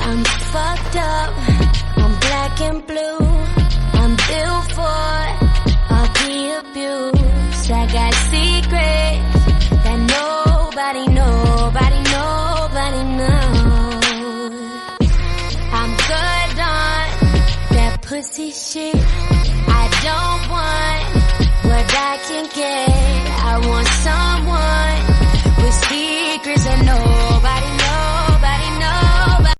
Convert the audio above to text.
I'm fucked up, I'm black and blue, I'm built for all the abuse. I got secrets that nobody knows. I'm good on that pussy shit. I don't want what I can get.